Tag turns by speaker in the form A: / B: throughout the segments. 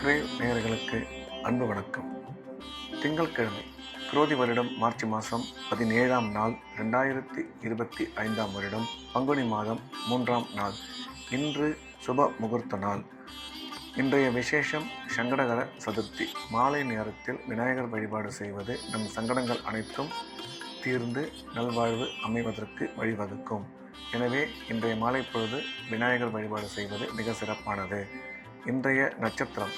A: Subscribe நேயர்களுக்கு அன்பு வணக்கம். திங்கட்கிழமை, குரோதி வருடம் மார்ச் மாதம் 17ஆம் நாள், 2025ஆம் வருடம் பங்குனி மாதம் 3ஆம் நாள். இன்று சுப முகூர்த்த நாள். இன்றைய விசேஷம் சங்கடகர சதுர்த்தி. மாலை நேரத்தில் விநாயகர் வழிபாடு செய்வது நம் சங்கடங்கள் அனைத்தும் தீர்ந்து நல்வாழ்வு அமைவதற்கு வழிவகுக்கும். எனவே இன்றைய மாலை பொழுது விநாயகர் வழிபாடு செய்வது மிக சிறப்பானது. இன்றைய நட்சத்திரம்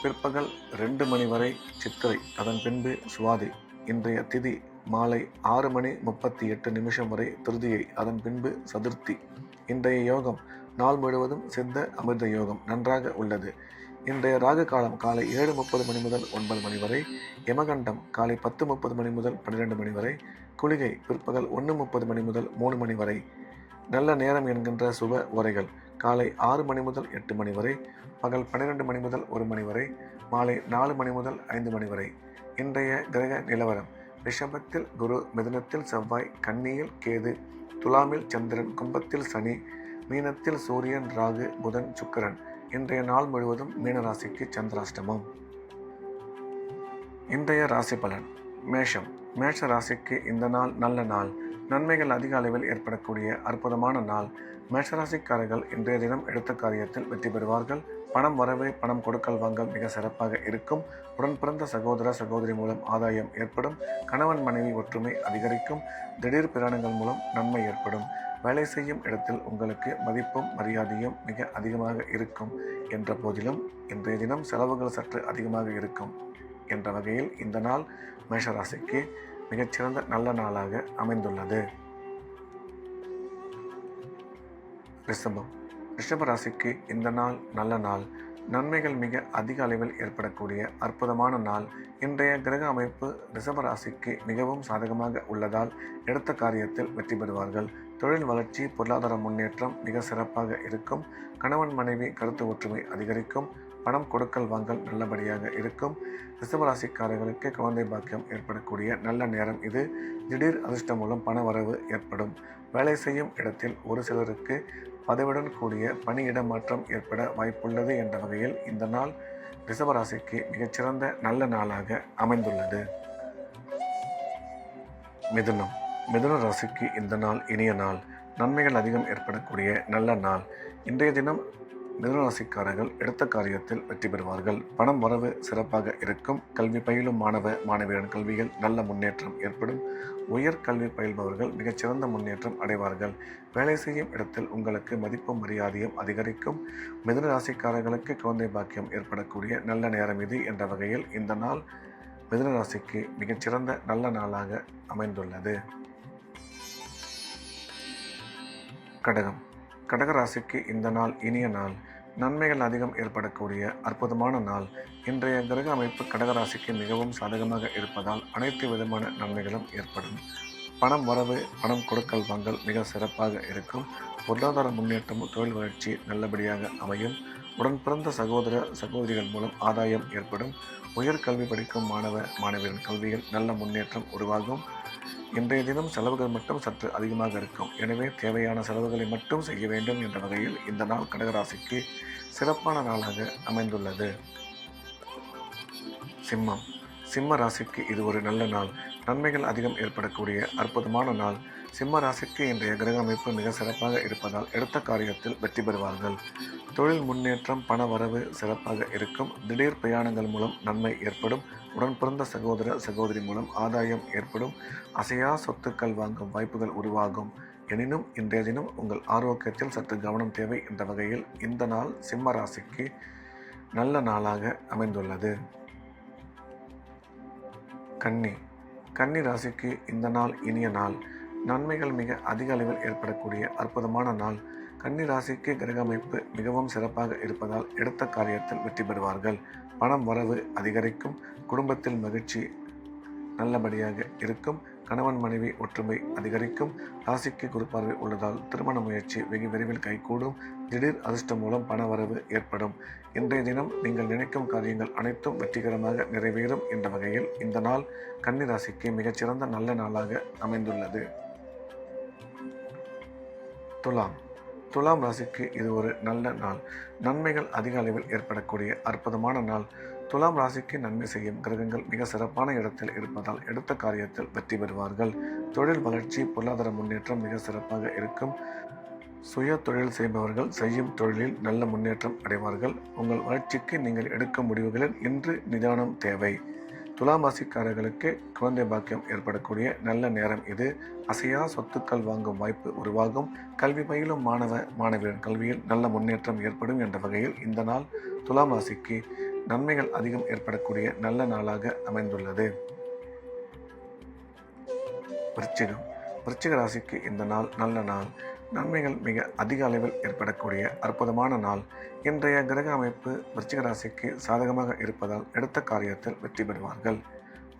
A: பிற்பகல் 2 மணி வரை சித்திரை, அதன் பின்பு சுவாதி. இன்றைய திதி மாலை 6:38 வரை திருதியை, அதன் பின்பு சதுர்த்தி. இன்றைய யோகம் நாள் முழுவதும் சித்த அமிர்த யோகம் நன்றாக உள்ளது. இன்றைய ராகு காலம் காலை 7:30 மணி முதல் 9 மணி வரை, யமகண்டம் காலை 10:30 மணி முதல் 12 மணி வரை, குளிகை பிற்பகல் 1:30 மணி முதல் 3 மணி வரை. நல்ல நேரம் என்கின்ற சுப உரைகள் காலை 6 மணி முதல் 8 மணி வரை, பகல் 12 மணி முதல் 1 மணி வரை, மாலை 4 மணி முதல் 5 மணி வரை. இன்றைய கிரக நிலவரம்: ரிஷபத்தில் குரு, மிதுனத்தில் செவ்வாய், கன்னியில் கேது, துலாமில் சந்திரன், கும்பத்தில் சனி, மீனத்தில் சூரியன், ராகு, புதன், சுக்கிரன். இன்றைய நாள் முழுவதும் மீனராசிக்கு சந்திராஷ்டமம். இன்றைய ராசி பலன்: மேஷம். மேஷ ராசிக்கு இந்த நாள் நல்ல நாள். நன்மைகள் அதிக அளவில் ஏற்படக்கூடிய அற்புதமான நாள். மேஷராசிக்காரர்கள் இன்றைய தினம் எடுத்த காரியத்தில் வெற்றி பெறுவார்கள். பணம் வரவு, பணம் கொடுக்கல் வாங்கல் மிக சிறப்பாக இருக்கும். உடன் பிறந்த சகோதர சகோதரி மூலம் ஆதாயம் ஏற்படும். கணவன் மனைவி ஒற்றுமை அதிகரிக்கும். திடீர் பிரயாணங்கள் மூலம் நன்மை ஏற்படும். வேலை செய்யும் இடத்தில் உங்களுக்கு மதிப்பும் மரியாதையும் மிக அதிகமாக இருக்கும். என்ற போதிலும் இன்றைய தினம் செலவுகள் சற்று அதிகமாக இருக்கும். என்ற வகையில் இந்த நாள் மேஷராசிக்கு மிகச்சிறந்த நல்ல நாளாக அமைந்துள்ளது. ரிஷபம். ரிஷப ராசிக்கு இந்த நாள் நல்ல நாள். நன்மைகள் மிக அதிக அளவில் ஏற்படக்கூடிய அற்புதமான நாள். இன்றைய கிரக அமைப்பு ரிஷப ராசிக்கு மிகவும் சாதகமாக உள்ளதால் எடுத்த காரியத்தில் வெற்றி பெறுவார்கள். தொழில் வளர்ச்சி, பொருளாதார முன்னேற்றம் மிக சிறப்பாக இருக்கும். கணவன் மனைவி கருத்து ஒற்றுமை அதிகரிக்கும். பணம் கொடுக்கல் வாங்கல் நல்லபடியாக இருக்கும். ரிஷபராசிக்காரர்களுக்கு குழந்தை பாக்கியம் ஏற்படக்கூடிய நல்ல நேரம் இது. திடீர் அதிர்ஷ்டம் மூலம் பண வரவு ஏற்படும். வேலை செய்யும் இடத்தில் ஒரு சிலருக்கு பதவியுடன் கூடிய பணியிட மாற்றம் ஏற்பட வாய்ப்புள்ளது. என்ற வகையில் இந்த நாள் ரிஷபராசிக்கு மிகச்சிறந்த நல்ல நாளாக அமைந்துள்ளது. மிதுனம். மிதுன ராசிக்கு இந்த நாள் இனிய நாள். நன்மைகள் அதிகம் ஏற்படக்கூடிய நல்ல நாள். இன்றைய தினம் மிதுன ராசிக்காரர்கள் எடுத்த காரியத்தில் வெற்றி பெறுவார்கள். பணம் வரவு சிறப்பாக இருக்கும். கல்வி பயிலும் மாணவ மாணவியரின் கல்வியில் நல்ல முன்னேற்றம் ஏற்படும். உயர் கல்வி பயில்பவர்கள் மிகச்சிறந்த முன்னேற்றம் அடைவார்கள். வேலை செய்யும் இடத்தில் உங்களுக்கு மதிப்பும் மரியாதையும் அதிகரிக்கும். மிதுன ராசிக்காரர்களுக்கு குழந்தை பாக்கியம் ஏற்படக்கூடிய நல்ல நேரம் இது. என்ற வகையில் இந்த நாள் மிதுன ராசிக்கு மிகச்சிறந்த நல்ல நாளாக அமைந்துள்ளது. கடகம். கடகராசிக்கு இந்த நாள் இனிய நாள். நன்மைகள் அதிகம் ஏற்படக்கூடிய அற்புதமான நாள். இன்றைய கிரக அமைப்பு கடகராசிக்கு மிகவும் சாதகமாக இருப்பதால் அனைத்து விதமான நன்மைகளும் ஏற்படும். பணம் வரவு, பணம் கொடுக்கல் வாங்கல் மிக சிறப்பாக இருக்கும். பொருளாதார முன்னேற்றம், தொழில் வளர்ச்சி நல்லபடியாக அமையும். உடன் பிறந்த சகோதர சகோதரிகள் மூலம் ஆதாயம் ஏற்படும். உயர் கல்வி படிக்கும் மாணவ மாணவியரின் கல்வியில் நல்ல முன்னேற்றம் உருவாகும். இன்றைய தினம் செலவுகள் மட்டும் சற்று அதிகமாக இருக்கும். எனவே தேவையான செலவுகளை மட்டும் செய்ய வேண்டும். என்ற வகையில் இந்த நாள் கடகராசிக்கு சிறப்பான நாளாக அமைந்துள்ளது. சிம்மம். சிம்ம ராசிக்கு இது ஒரு நல்ல நாள். நன்மைகள் அதிகம் ஏற்படக்கூடிய அற்புதமான நாள். சிம்ம ராசிக்கு இன்றைய கிரக அமைப்பு மிக சிறப்பாக இருப்பதால் எடுத்த காரியத்தில் வெற்றி பெறுவார்கள். தொழில் முன்னேற்றம், பண வரவு சிறப்பாக இருக்கும். திடீர் பிரயாணங்கள் மூலம் நன்மை ஏற்படும். உடன் பிறந்த சகோதர சகோதரி மூலம் ஆதாயம் ஏற்படும். அசையா சொத்துக்கள் வாங்கும் வாய்ப்புகள் உருவாகும். எனினும் இன்றைய தினம் உங்கள் ஆரோக்கியத்தில் சற்று கவனம் தேவை. என்ற வகையில் இந்த நாள் சிம்ம ராசிக்கு நல்ல நாளாக அமைந்துள்ளது. கன்னி. கன்னி ராசிக்கு இந்த நாள் இனிய நாள். நன்மைகள் மிக அதிக அளவில் ஏற்படக்கூடிய அற்புதமான நாள். கன்னி ராசிக்கு கிரக அமைப்பு மிகவும் சிறப்பாக இருப்பதால் எடுத்த காரியத்தில் வெற்றி பெறுவார்கள். பணம் வரவு அதிகரிக்கும். குடும்பத்தில் மகிழ்ச்சி நல்லபடியாக இருக்கும். கணவன் மனைவி ஒற்றுமை அதிகரிக்கும். ராசிக்கு குரு பார்வை உள்ளதால் திருமண முயற்சி வெகு விரைவில் கைகூடும். திடீர் அதிர்ஷ்டம் மூலம் பண வரவு ஏற்படும். இன்றைய தினம் நீங்கள் நினைக்கும் காரியங்கள் அனைத்தும் வெற்றிகரமாக நிறைவேறும். என்ற வகையில் இந்த நாள் கன்னி ராசிக்கு மிகச்சிறந்த நல்ல நாளாக அமைந்துள்ளது. துலாம். துலாம் ராசிக்கு இது ஒரு நல்ல நாள். நன்மைகள் அதிக அளவில் ஏற்படக்கூடிய அற்புதமான நாள். துலாம் ராசிக்கு நன்மை செய்யும் கிரகங்கள் மிக சிறப்பான இடத்தில் இருப்பதால் எடுத்த காரியத்தில் வெற்றி பெறுவார்கள். தொழில் வளர்ச்சி, பொருளாதார முன்னேற்றம் மிக சிறப்பாக இருக்கும். சுய தொழில் செய்பவர்கள் செய்யும் தொழிலில் நல்ல முன்னேற்றம் அடைவார்கள். உங்கள் வளர்ச்சிக்கு நீங்கள் எடுக்கும் முடிவுகளில் இன்று நிதானம் தேவை. துலாம் ராசிக்காரர்களுக்கு குழந்தை பாக்கியம் ஏற்படக்கூடிய நல்ல நேரம் இது. அசையா சொத்துக்கள் வாங்கும் வாய்ப்பு உருவாகும். கல்வி பயிலும் மாணவியர் கல்வியில் நல்ல முன்னேற்றம் ஏற்படும் என்ற வகையில் இந்த நாள் துலாம் ராசிக்கு நன்மைகள் அதிகம் ஏற்படக்கூடிய நல்ல நாளாக அமைந்துள்ளது. விருச்சிக ராசிக்கு இந்த நாள் நல்ல நாள். நன்மைகள் மிக அதிக அளவில் ஏற்படக்கூடிய அற்புதமான நாள். இன்றைய கிரக அமைப்பு விருச்சிக ராசிக்கு சாதகமாக இருப்பதால் எடுத்த காரியத்தில் வெற்றி பெறுவார்கள்.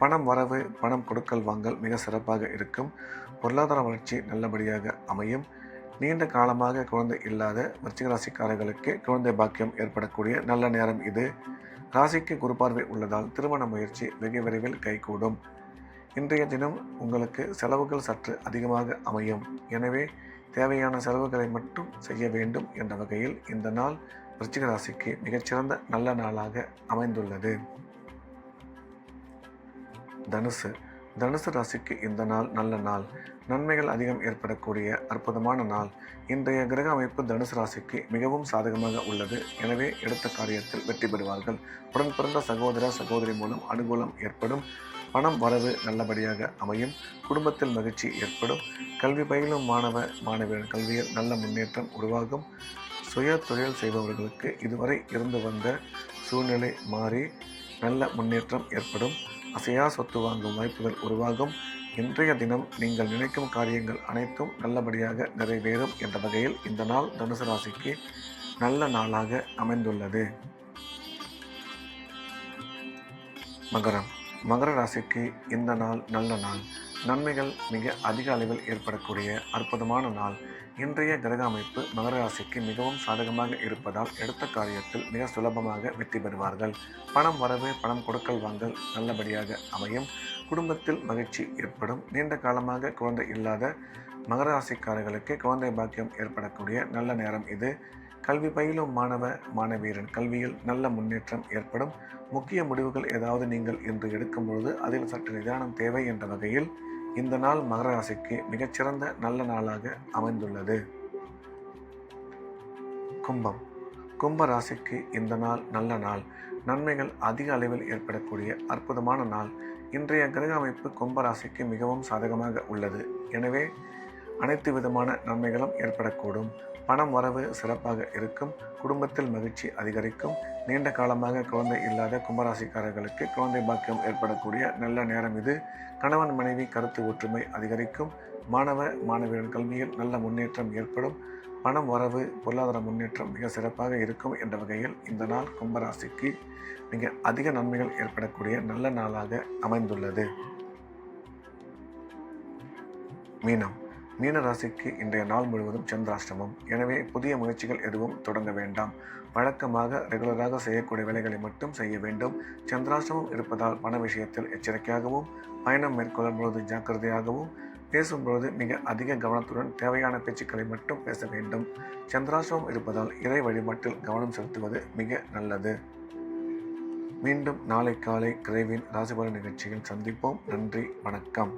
A: பணம் வரவு, பணம் கொடுக்கல் வாங்கல் மிக சிறப்பாக இருக்கும். பொருளாதார வளர்ச்சி நல்லபடியாக அமையும். நீண்ட காலமாக குழந்தை இல்லாத விருச்சிக ராசிக்காரர்களுக்கு குழந்தை பாக்கியம் ஏற்படக்கூடிய நல்ல நேரம் இது. ராசிக்கு குருபார்வை உள்ளதால் திருமண முயற்சி வெகு விரைவில் கைகூடும். இன்றைய தினம் உங்களுக்கு செலவுகள் சற்று அதிகமாக அமையும். எனவே தேவையான செலவுகளை மட்டும் செய்ய வேண்டும் என்ற வகையில் இந்த நாள் விருச்சிக ராசிக்கு மிகச்சிறந்த நல்ல நாளாக அமைந்துள்ளது. தனுசு ராசிக்கு இந்த நாள் நல்ல நாள். நன்மைகள் அதிகம் ஏற்படக்கூடிய அற்புதமான நாள். இன்றைய கிரக அமைப்பு தனுசு ராசிக்கு மிகவும் சாதகமாக உள்ளது. எனவே எடுத்த காரியத்தில் வெற்றி பெறுவார்கள். உடன் பிறந்த சகோதரி மூலம் அனுகூலம் ஏற்படும். பணம் வரவு நல்லபடியாக அமையும். குடும்பத்தில் மகிழ்ச்சி ஏற்படும். கல்வி பயிலும் மாணவியர் கல்வியில் நல்ல முன்னேற்றம் உருவாகும். சுய தொழில் செய்பவர்களுக்கு இதுவரை இருந்து வந்த சூழ்நிலை மாறி நல்ல முன்னேற்றம் ஏற்படும். அசையா சொத்து வாங்கும் வாய்ப்புகள் உருவாகும். இன்றைய தினம் நீங்கள் நினைக்கும் காரியங்கள் அனைத்தும் நல்லபடியாக நிறைவேறும் என்ற வகையில் இந்த நாள் தனுசு ராசிக்கு நல்ல நாளாக அமைந்துள்ளது. மகர ராசிக்கு இந்த நாள் நல்ல நாள். நன்மைகள் மிக அதிக அளவில் ஏற்படக்கூடிய அற்புதமான நாள். இன்றைய கிரக அமைப்பு மகர ராசிக்கு மிகவும் சாதகமாக இருப்பதால் எடுத்த காரியத்தில் மிக சுலபமாக வெற்றி பெறுவார்கள். பணம் வரவு, பணம் கொடுக்கல் வாங்கல் நல்லபடியாக அமையும். குடும்பத்தில் மகிழ்ச்சி ஏற்படும். நீண்ட காலமாக குழந்தை இல்லாத மகர ராசிக்காரர்களுக்கு குழந்தை பாக்கியம் ஏற்படக்கூடிய நல்ல நேரம் இது. கல்வி பயிலும் மாணவியரின் கல்வியில் நல்ல முன்னேற்றம் ஏற்படும். முக்கிய முடிவுகள் ஏதாவது நீங்கள் இன்று எடுக்கும் பொழுது அதில் சற்று நிதானம் தேவை என்ற வகையில் இந்த நாள் மகர ராசிக்கு மிகச்சிறந்த நல்ல நாளாக அமைந்துள்ளது. கும்ப ராசிக்கு இந்த நாள் நல்ல நாள். நன்மைகள் அதிக அளவில் ஏற்படக்கூடிய அற்புதமான நாள். இன்றைய கிரக அமைப்பு கும்ப ராசிக்கு மிகவும் சாதகமாக உள்ளது. எனவே அனைத்து விதமான நன்மைகளும் ஏற்படக்கூடும். பணம் வரவு சிறப்பாக இருக்கும். குடும்பத்தில் மகிழ்ச்சி அதிகரிக்கும். நீண்ட காலமாக குழந்தை இல்லாத கும்பராசிக்காரர்களுக்கு குழந்தை பாக்கியம் ஏற்படக்கூடிய நல்ல நேரம் இது. கணவன் மனைவி கருத்து ஒற்றுமை அதிகரிக்கும். மாணவியர் கல்வியில் நல்ல முன்னேற்றம் ஏற்படும். பணம் வரவு, பொருளாதார முன்னேற்றம் மிக சிறப்பாக இருக்கும் என்ற வகையில் இந்த நாள் கும்பராசிக்கு மிக அதிக நன்மைகள் ஏற்படக்கூடிய நல்ல நாளாக அமைந்துள்ளது. மீன ராசிக்கு இன்றைய நாள் முழுவதும் சந்திராஷ்டமம். எனவே புதிய முயற்சிகள் எதுவும் தொடங்க வேண்டாம். வழக்கமாக ரெகுலராக செய்யக்கூடிய வேலைகளை மட்டும் செய்ய வேண்டும். சந்திராஷ்டமம் இருப்பதால் பண விஷயத்தில் எச்சரிக்கையாகவும், பயணம் மேற்கொள்ளும் பொழுது ஜாக்கிரதையாகவும், பேசும்பொழுது மிக அதிக கவனத்துடன் தேவையான பேச்சுக்களை மட்டும் பேச வேண்டும். சந்திராஷ்டமம் இருப்பதால் இறை வழிபாட்டில் கவனம் செலுத்துவது மிக நல்லது. மீண்டும் நாளை காலை கிரேவின் ராசிபலன் நிகழ்ச்சியில் சந்திப்போம். நன்றி, வணக்கம்.